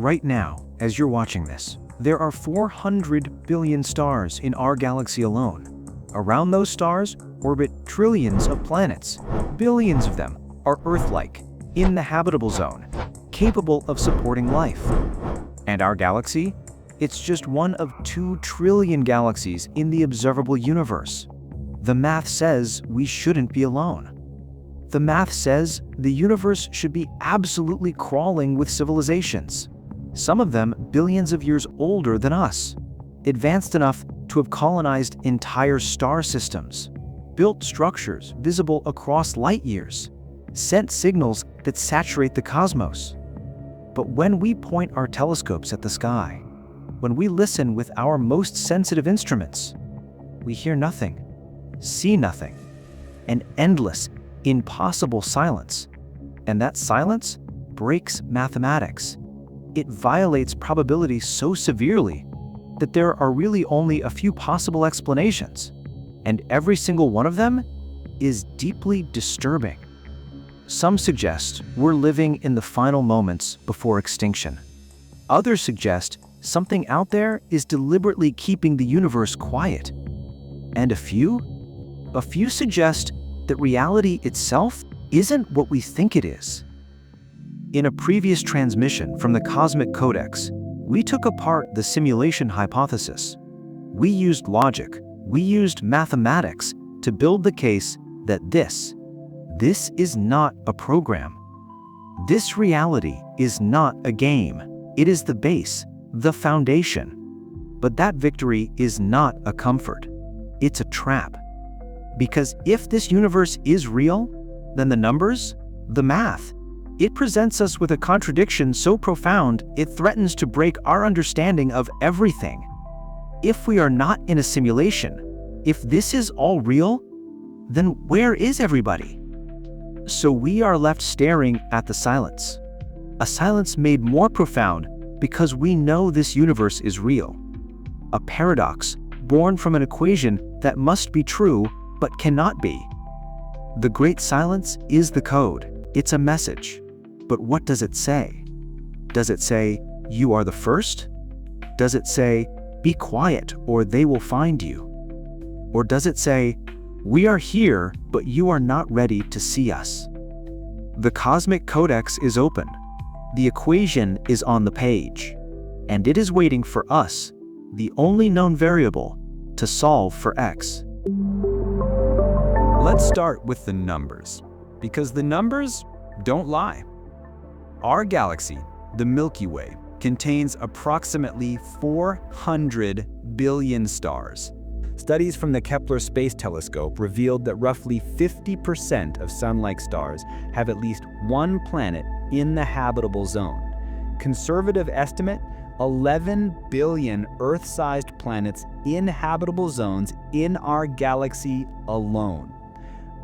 Right now, as you're watching this, there are 400 billion stars in our galaxy alone. Around those stars orbit trillions of planets. Billions of them are Earth-like, in the habitable zone, capable of supporting life. And our galaxy? It's just one of 2 trillion galaxies in the observable universe. The math says we shouldn't be alone. The math says the universe should be absolutely crawling with civilizations. Some of them billions of years older than us, advanced enough to have colonized entire star systems, built structures visible across light years, sent signals that saturate the cosmos. But when we point our telescopes at the sky, when we listen with our most sensitive instruments, we hear nothing, see nothing, an endless, impossible silence. And that silence breaks mathematics. It violates probability so severely that there are really only a few possible explanations, and every single one of them is deeply disturbing. Some suggest we're living in the final moments before extinction. Others suggest something out there is deliberately keeping the universe quiet. And a few suggest that reality itself isn't what we think it is. In a previous transmission from the Cosmic Codex, we took apart the simulation hypothesis. We used logic, we used mathematics to build the case that this is not a program. This reality is not a game. It is the base, the foundation. But that victory is not a comfort. It's a trap. Because if this universe is real, then the numbers, the math, it presents us with a contradiction so profound it threatens to break our understanding of everything. If we are not in a simulation, if this is all real, then where is everybody? So we are left staring at the silence. A silence made more profound because we know this universe is real. A paradox born from an equation that must be true but cannot be. The great silence is the code. It's a message. But what does it say? Does it say, you are the first? Does it say, be quiet or they will find you? Or does it say, we are here, but you are not ready to see us? The Cosmic Codex is open. The equation is on the page. And it is waiting for us, the only known variable, to solve for x. Let's start with the numbers, because the numbers don't lie. Our galaxy, the Milky Way, contains approximately 400 billion stars. Studies from the Kepler Space Telescope revealed that roughly 50% of Sun-like stars have at least one planet in the habitable zone. Conservative estimate, 11 billion Earth-sized planets in habitable zones in our galaxy alone.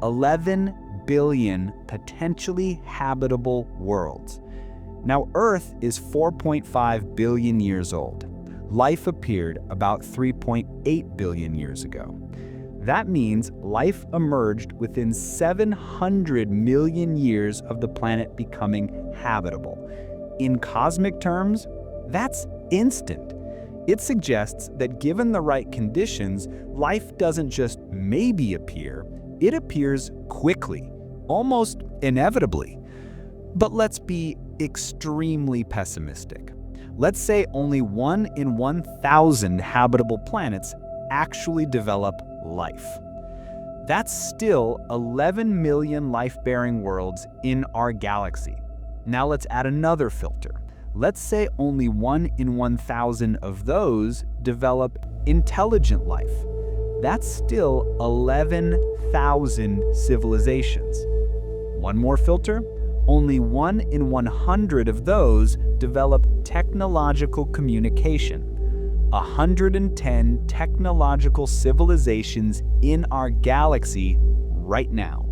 11 billion potentially habitable worlds. Now, Earth is 4.5 billion years old. Life appeared about 3.8 billion years ago. That means life emerged within 700 million years of the planet becoming habitable. In cosmic terms, that's instant. It suggests that given the right conditions, life doesn't just maybe appear, it appears quickly, almost inevitably. But let's be extremely pessimistic. Let's say only 1 in 1,000 habitable planets actually develop life. That's still 11 million life-bearing worlds in our galaxy. Now let's add another filter. Let's say only 1 in 1,000 of those develop intelligent life. That's still 11,000 civilizations. One more filter, only 1 in 100 of those develop technological communication. 110 technological civilizations in our galaxy right now.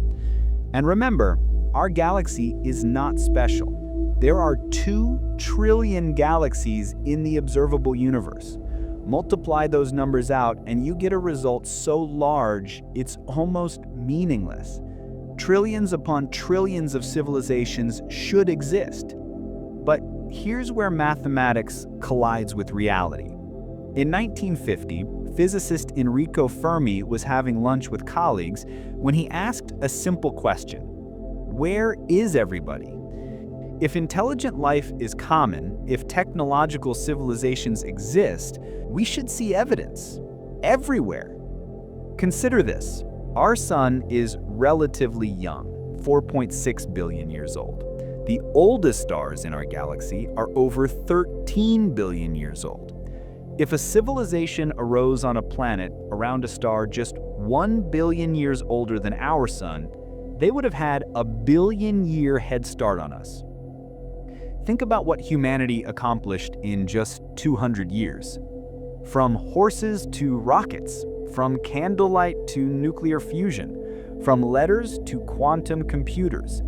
And remember, our galaxy is not special. There are 2 trillion galaxies in the observable universe. Multiply those numbers out and you get a result so large it's almost meaningless. Trillions upon trillions of civilizations should exist. But here's where mathematics collides with reality. In 1950, physicist Enrico Fermi was having lunch with colleagues when he asked a simple question: where is everybody? If intelligent life is common, if technological civilizations exist, we should see evidence everywhere. Consider this. Our sun is relatively young, 4.6 billion years old. The oldest stars in our galaxy are over 13 billion years old. If a civilization arose on a planet around a star just 1 billion years older than our sun, they would have had a billion-year head start on us. Think about what humanity accomplished in just 200 years. From horses to rockets, from candlelight to nuclear fusion, from letters to quantum computers.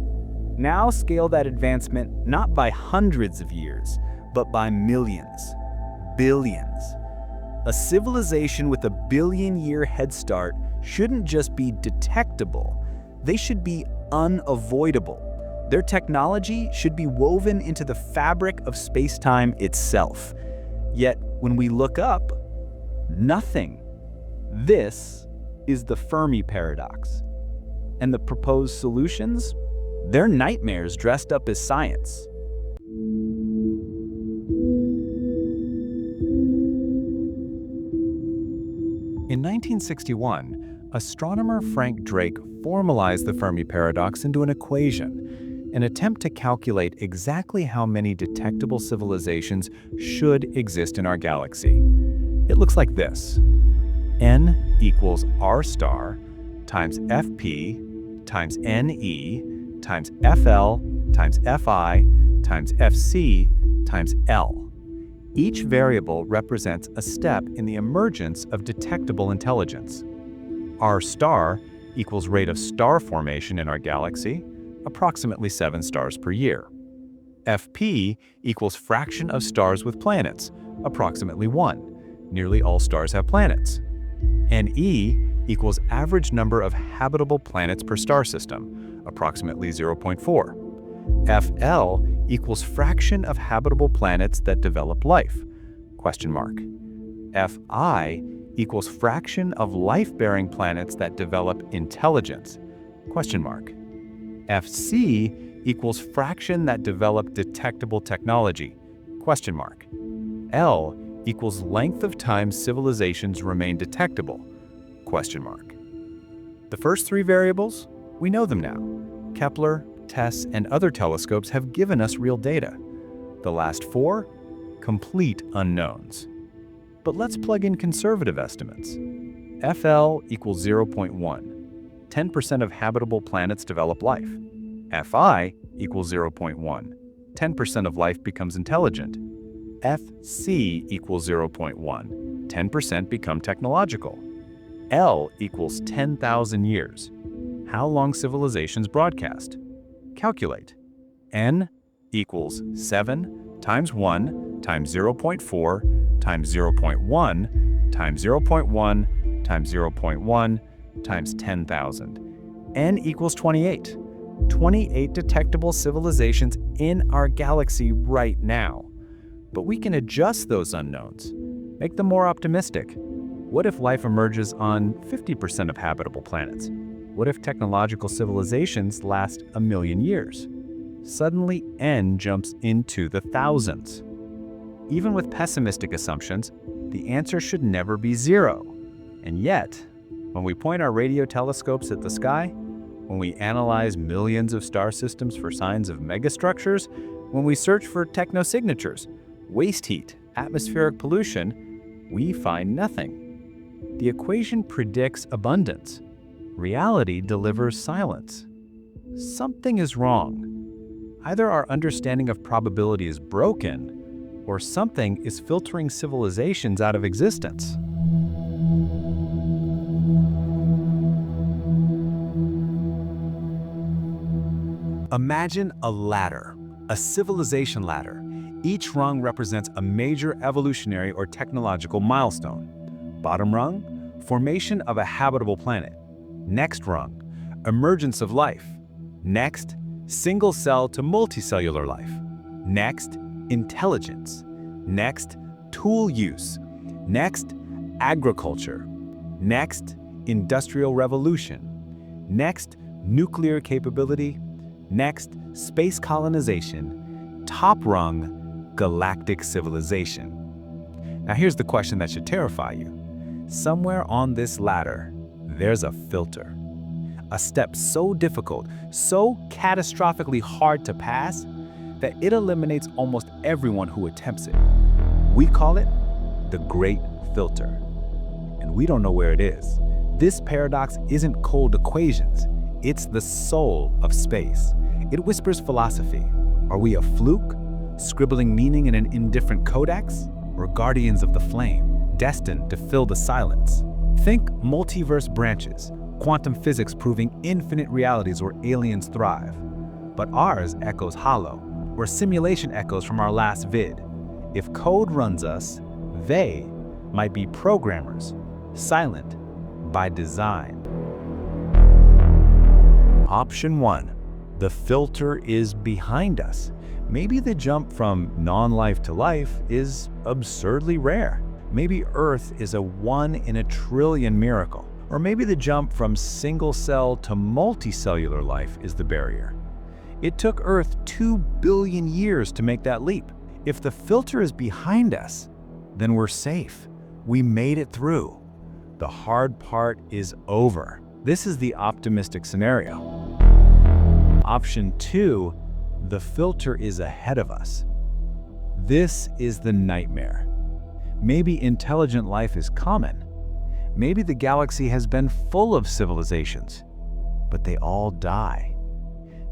Now scale that advancement not by hundreds of years, but by millions, billions. A civilization with a billion-year head start shouldn't just be detectable, they should be unavoidable. Their technology should be woven into the fabric of space-time itself. Yet, when we look up, nothing. This is the Fermi Paradox. And the proposed solutions? They're nightmares dressed up as science. In 1961, astronomer Frank Drake formalized the Fermi Paradox into an equation, an attempt to calculate exactly how many detectable civilizations should exist in our galaxy. It looks like this. N equals R star times Fp times Ne times Fl times Fi times Fc times L. Each variable represents a step in the emergence of detectable intelligence. R star equals rate of star formation in our galaxy, approximately 7 stars per year. Fp equals fraction of stars with planets, approximately 1. Nearly all stars have planets. Ne equals average number of habitable planets per star system, approximately 0.4. Fl equals fraction of habitable planets that develop life, question mark. Fi equals fraction of life-bearing planets that develop intelligence, question mark. Fc equals fraction that develop detectable technology, question mark. L equals length of time civilizations remain detectable, question mark. The first 3 variables, we know them now. Kepler, TESS, and other telescopes have given us real data. The last 4, complete unknowns. But let's plug in conservative estimates. FL equals 0.1. 10% of habitable planets develop life. Fi equals 0.1. 10% of life becomes intelligent. Fc equals 0.1. 10% become technological. L equals 10,000 years. How long civilizations broadcast? Calculate. N equals 7 times 1 times 0.4 times 0.1 times 0.1 times 0.1 times 10,000. N equals 28. 28 detectable civilizations in our galaxy right now. But we can adjust those unknowns, make them more optimistic. What if life emerges on 50% of habitable planets? What if technological civilizations last 1 million years? Suddenly, N jumps into the thousands. Even with pessimistic assumptions, the answer should never be 0. And yet, when we point our radio telescopes at the sky, when we analyze millions of star systems for signs of megastructures, when we search for technosignatures, waste heat, atmospheric pollution, we find nothing. The equation predicts abundance. Reality delivers silence. Something is wrong. Either our understanding of probability is broken, or something is filtering civilizations out of existence. Imagine a ladder, a civilization ladder. Each rung represents a major evolutionary or technological milestone. Bottom rung, formation of a habitable planet. Next rung, emergence of life. Next, single cell to multicellular life. Next, intelligence. Next, tool use. Next, agriculture. Next, industrial revolution. Next, nuclear capability. Next, space colonization. Top rung, galactic civilization. Now here's the question that should terrify you. Somewhere on this ladder, there's a filter. A step so difficult, so catastrophically hard to pass, that it eliminates almost everyone who attempts it. We call it the Great Filter. And we don't know where it is. This paradox isn't cold equations. It's the soul of space. It whispers philosophy. Are we a fluke, scribbling meaning in an indifferent codex? Or guardians of the flame, destined to fill the silence? Think multiverse branches, quantum physics proving infinite realities where aliens thrive. But ours echoes hollow, or simulation echoes from our last vid. If code runs us, they might be programmers, silent by design. Option 1. The filter is behind us. Maybe the jump from non-life to life is absurdly rare. Maybe Earth is a 1 in a trillion miracle. Or maybe the jump from single-cell to multicellular life is the barrier. It took Earth 2 billion years to make that leap. If the filter is behind us, then we're safe. We made it through. The hard part is over. This is the optimistic scenario. Option 2, the filter is ahead of us. This is the nightmare. Maybe intelligent life is common. Maybe the galaxy has been full of civilizations, but they all die.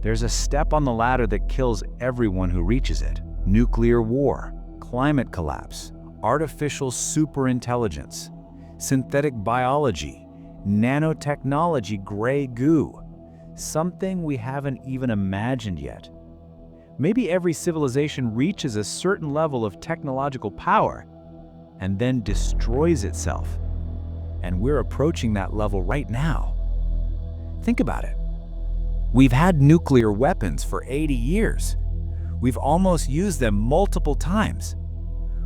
There's a step on the ladder that kills everyone who reaches it. Nuclear war, climate collapse, artificial superintelligence, synthetic biology, nanotechnology, gray goo. Something we haven't even imagined yet. Maybe every civilization reaches a certain level of technological power and then destroys itself. And we're approaching that level right now. Think about it. We've had nuclear weapons for 80 years. We've almost used them multiple times.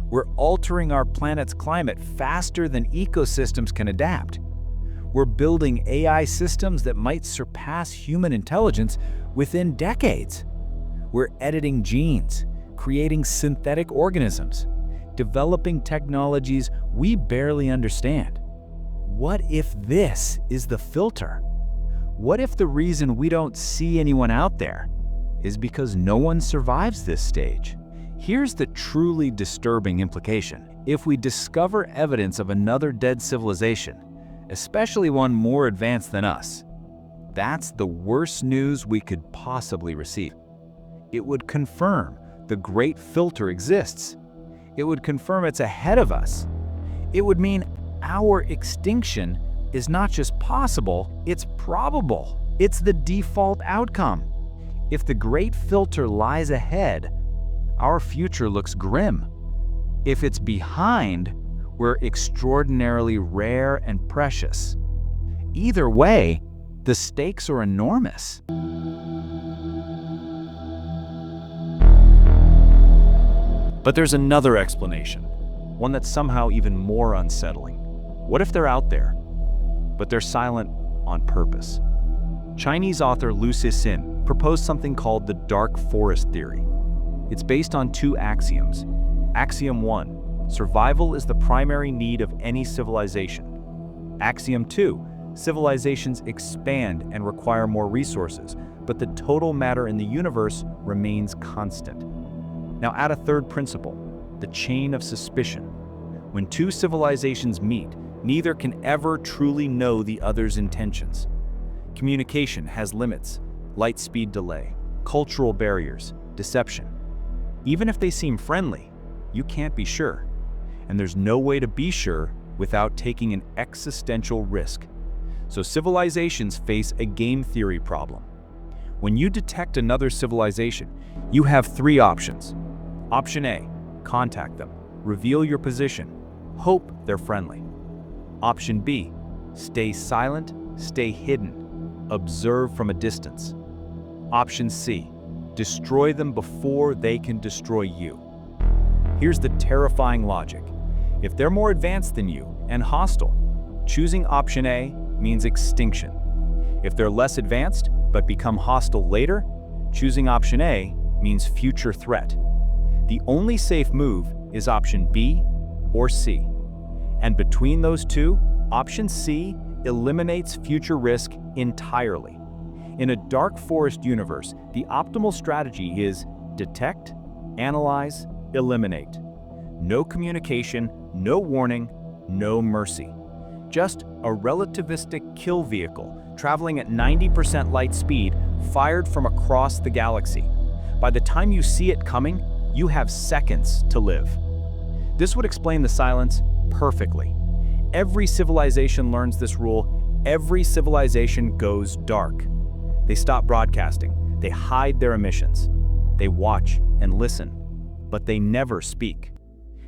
We're altering our planet's climate faster than ecosystems can adapt. We're building AI systems that might surpass human intelligence within decades. We're editing genes, creating synthetic organisms, developing technologies we barely understand. What if this is the filter? What if the reason we don't see anyone out there is because no one survives this stage? Here's the truly disturbing implication. If we discover evidence of another dead civilization, especially one more advanced than us, that's the worst news we could possibly receive. It would confirm the Great Filter exists. It would confirm it's ahead of us. It would mean our extinction is not just possible, it's probable. It's the default outcome. If the Great Filter lies ahead, our future looks grim. If it's behind, we're extraordinarily rare and precious. Either way, the stakes are enormous. But there's another explanation, one that's somehow even more unsettling. What if they're out there, but they're silent on purpose? Chinese author Liu Cixin proposed something called the dark forest theory. It's based on 2 axioms. Axiom 1. Survival is the primary need of any civilization. Axiom 2. Civilizations expand and require more resources, but the total matter in the universe remains constant. Now add a third principle, the chain of suspicion. When 2 civilizations meet, neither can ever truly know the other's intentions. Communication has limits, light speed delay, cultural barriers, deception. Even if they seem friendly, you can't be sure. And there's no way to be sure without taking an existential risk. So civilizations face a game theory problem. When you detect another civilization, you have 3 options. Option A, contact them, reveal your position, hope they're friendly. Option B, stay silent, stay hidden, observe from a distance. Option C, destroy them before they can destroy you. Here's the terrifying logic. If they're more advanced than you and hostile, choosing option A means extinction. If they're less advanced but become hostile later, choosing option A means future threat. The only safe move is option B or C. And between those two, option C eliminates future risk entirely. In a dark forest universe, the optimal strategy is detect, analyze, eliminate. No communication, no warning, no mercy. Just a relativistic kill vehicle traveling at 90% light speed fired from across the galaxy. By the time you see it coming, you have seconds to live. This would explain the silence perfectly. Every civilization learns this rule. Every civilization goes dark. They stop broadcasting. They hide their emissions. They watch and listen, but they never speak.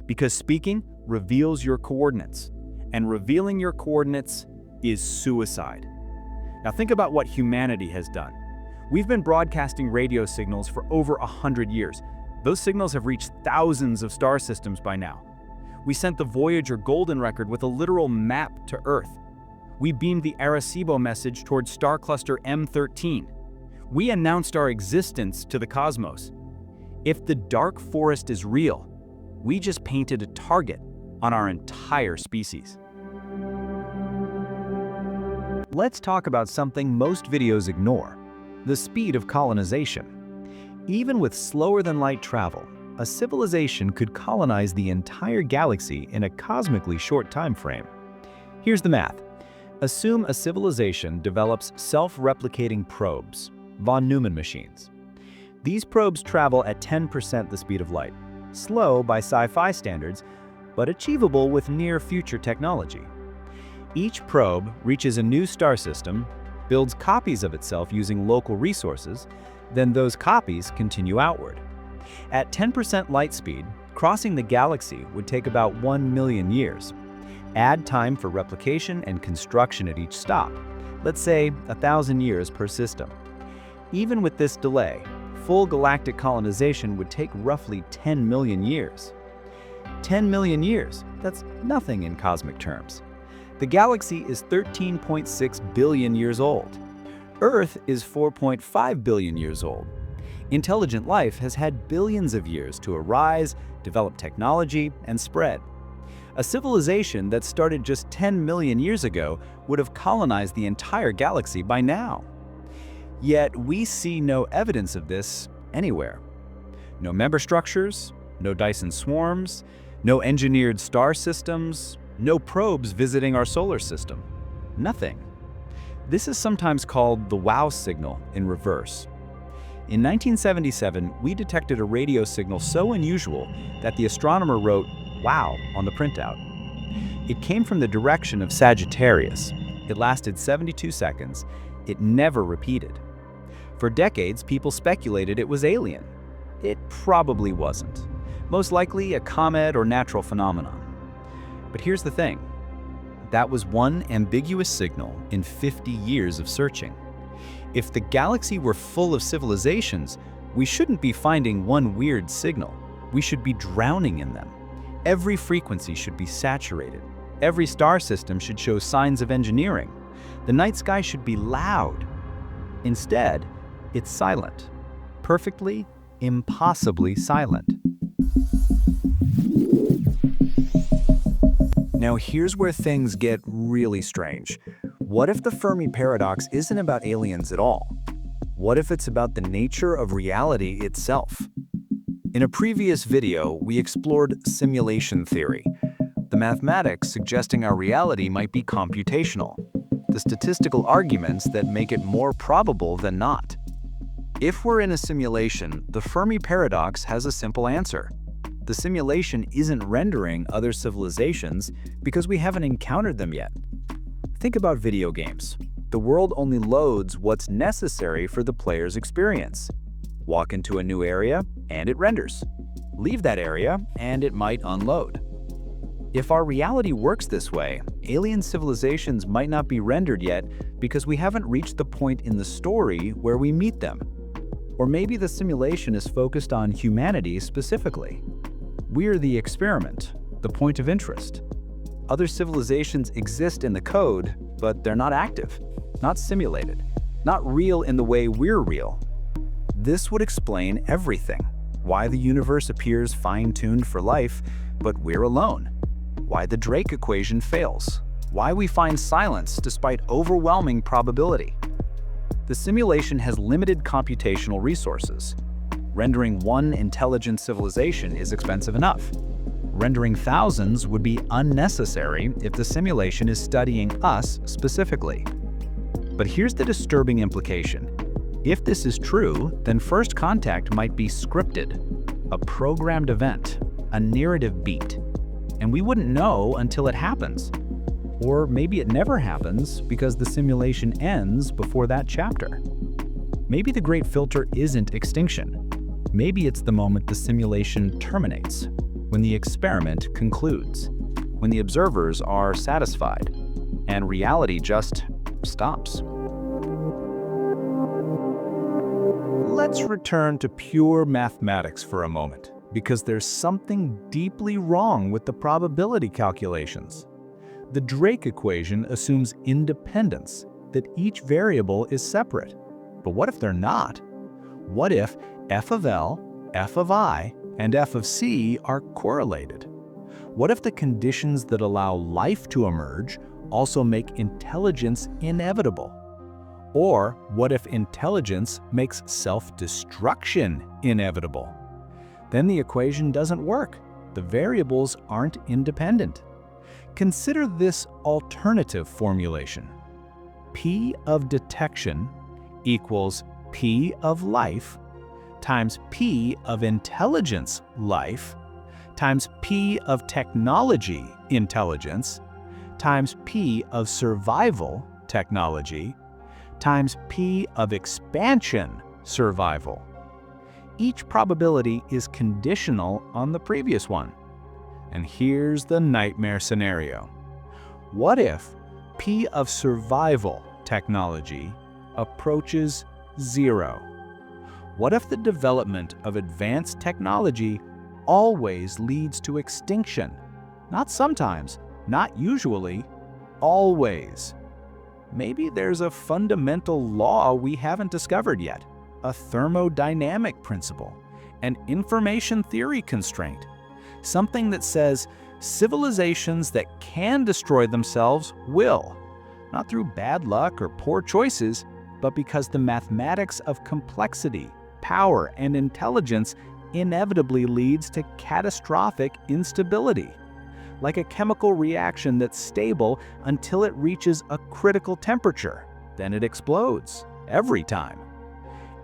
Because speaking reveals your coordinates, and revealing your coordinates is suicide. Now think about what humanity has done. We've been broadcasting radio signals for over 100 years. Those signals have reached thousands of star systems by now. We sent the Voyager Golden Record with a literal map to Earth. We beamed the Arecibo message towards star cluster M13. We announced our existence to the cosmos. If the dark forest is real, we just painted a target on our entire species. Let's talk about something most videos ignore: the speed of colonization. Even with slower-than-light travel, a civilization could colonize the entire galaxy in a cosmically short time frame. Here's the math. Assume a civilization develops self-replicating probes, von Neumann machines. These probes travel at 10% the speed of light, slow by sci-fi standards, but achievable with near-future technology. Each probe reaches a new star system, builds copies of itself using local resources, then those copies continue outward. At 10% light speed, crossing the galaxy would take about 1 million years. Add time for replication and construction at each stop, let's say 1,000 years per system. Even with this delay, full galactic colonization would take roughly 10 million years. 10 million years, that's nothing in cosmic terms. The galaxy is 13.6 billion years old. Earth is 4.5 billion years old. Intelligent life has had billions of years to arise, develop technology, and spread. A civilization that started just 10 million years ago would have colonized the entire galaxy by now. Yet we see no evidence of this anywhere. No member structures, no Dyson swarms, no engineered star systems, no probes visiting our solar system. Nothing. This is sometimes called the wow signal in reverse. In 1977, we detected a radio signal so unusual that the astronomer wrote "wow" on the printout. It came from the direction of Sagittarius. It lasted 72 seconds. It never repeated. For decades, people speculated it was alien. It probably wasn't. Most likely a comet or natural phenomenon. But here's the thing. That was one ambiguous signal in 50 years of searching. If the galaxy were full of civilizations, we shouldn't be finding one weird signal. We should be drowning in them. Every frequency should be saturated. Every star system should show signs of engineering. The night sky should be loud. Instead, it's silent. Perfectly, impossibly silent. Now here's where things get really strange. What if the Fermi Paradox isn't about aliens at all? What if it's about the nature of reality itself? In a previous video, we explored simulation theory, the mathematics suggesting our reality might be computational, the statistical arguments that make it more probable than not. If we're in a simulation, the Fermi Paradox has a simple answer. The simulation isn't rendering other civilizations because we haven't encountered them yet. Think about video games. The world only loads what's necessary for the player's experience. Walk into a new area, and it renders. Leave that area, and it might unload. If our reality works this way, alien civilizations might not be rendered yet because we haven't reached the point in the story where we meet them. Or maybe the simulation is focused on humanity specifically. We're the experiment, the point of interest. Other civilizations exist in the code, but they're not active, not simulated, not real in the way we're real. This would explain everything. Why the universe appears fine-tuned for life, but we're alone. Why the Drake equation fails. Why we find silence despite overwhelming probability. The simulation has limited computational resources. Rendering one intelligent civilization is expensive enough. Rendering thousands would be unnecessary if the simulation is studying us specifically. But here's the disturbing implication. If this is true, then first contact might be scripted, a programmed event, a narrative beat, and we wouldn't know until it happens. Or maybe it never happens because the simulation ends before that chapter. Maybe the great filter isn't extinction. Maybe it's the moment the simulation terminates, when the experiment concludes, when the observers are satisfied, and reality just stops. Let's return to pure mathematics for a moment, because there's something deeply wrong with the probability calculations. The Drake equation assumes independence, that each variable is separate. But what if they're not? What if f of L, f of I, and f of C are correlated? What if the conditions that allow life to emerge also make intelligence inevitable? Or what if intelligence makes self-destruction inevitable? Then the equation doesn't work. The variables aren't independent. Consider this alternative formulation. P of detection equals P of life times P of intelligence life times P of technology intelligence times P of survival technology times P of expansion survival. Each probability is conditional on the previous one. And here's the nightmare scenario. What if P of survival technology approaches 0? What if the development of advanced technology always leads to extinction? Not sometimes, not usually, always. Maybe there's a fundamental law we haven't discovered yet, a thermodynamic principle, an information theory constraint. Something that says civilizations that can destroy themselves will, not through bad luck or poor choices, but because the mathematics of complexity, power, and intelligence inevitably leads to catastrophic instability, like a chemical reaction that's stable until it reaches a critical temperature. Then it explodes, every time.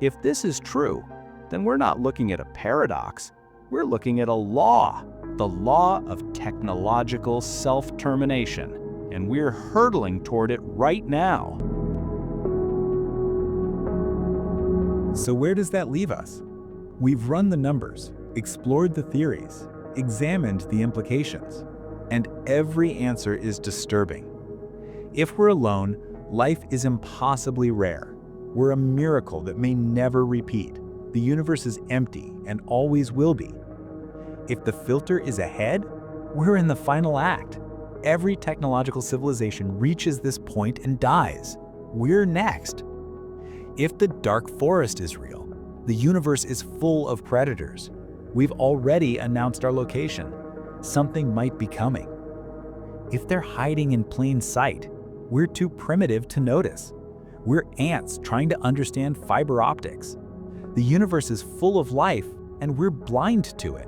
If this is true, then we're not looking at a paradox. We're looking at a law, the law of technological self-termination, and we're hurtling toward it right now. So where does that leave us? We've run the numbers, explored the theories, examined the implications, and every answer is disturbing. If we're alone, life is impossibly rare. We're a miracle that may never repeat. The universe is empty and always will be. If the filter is ahead, we're in the final act. Every technological civilization reaches this point and dies. We're next. If the dark forest is real, the universe is full of predators. We've already announced our location. Something might be coming. If they're hiding in plain sight, we're too primitive to notice. We're ants trying to understand fiber optics. The universe is full of life, and we're blind to it.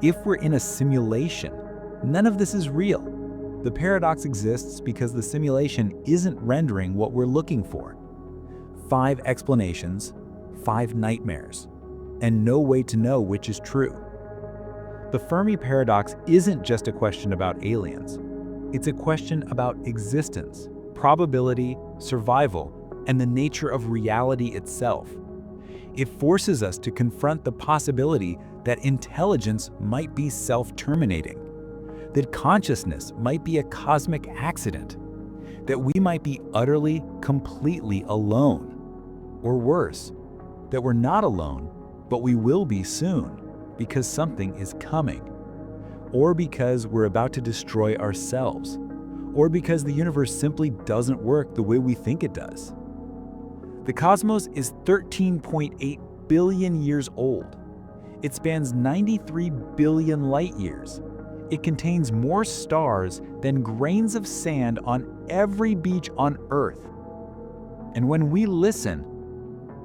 If we're in a simulation, none of this is real. The paradox exists because the simulation isn't rendering what we're looking for. 5 explanations, 5 nightmares, and no way to know which is true. The Fermi Paradox isn't just a question about aliens. It's a question about existence, probability, survival, and the nature of reality itself. It forces us to confront the possibility that intelligence might be self-terminating, that consciousness might be a cosmic accident, that we might be utterly, completely alone. Or worse, that we're not alone, but we will be soon, because something is coming, or because we're about to destroy ourselves, or because the universe simply doesn't work the way we think it does. The cosmos is 13.8 billion years old. It spans 93 billion light years. It contains more stars than grains of sand on every beach on Earth. And when we listen,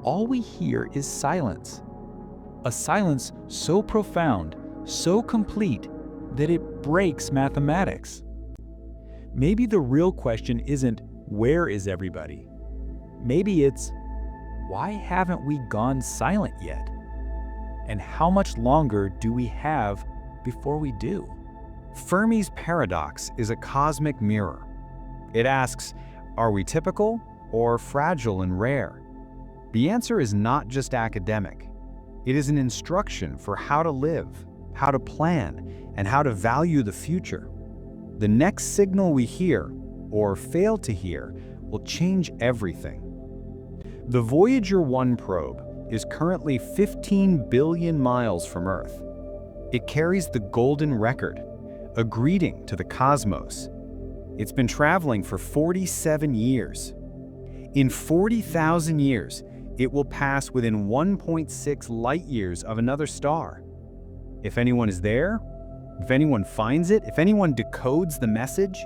all we hear is silence. A silence so profound, so complete, that it breaks mathematics. Maybe the real question isn't, where is everybody? Maybe it's, why haven't we gone silent yet? And how much longer do we have before we do? Fermi's paradox is a cosmic mirror. It asks, are we typical or fragile and rare? The answer is not just academic. It is an instruction for how to live, how to plan, and how to value the future. The next signal we hear, or fail to hear, will change everything. The Voyager 1 probe is currently 15 billion miles from Earth. It carries the golden record, a greeting to the cosmos. It's been traveling for 47 years. In 40,000 years, it will pass within 1.6 light years of another star. If anyone is there, if anyone finds it, if anyone decodes the message,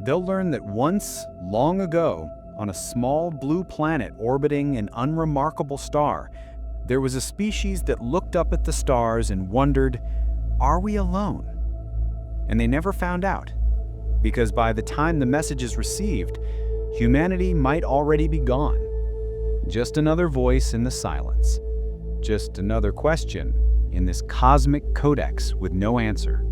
they'll learn that once, long ago, on a small blue planet orbiting an unremarkable star, there was a species that looked up at the stars and wondered, are we alone? And they never found out, because by the time the message is received, humanity might already be gone. Just another voice in the silence. Just another question in this cosmic codex with no answer.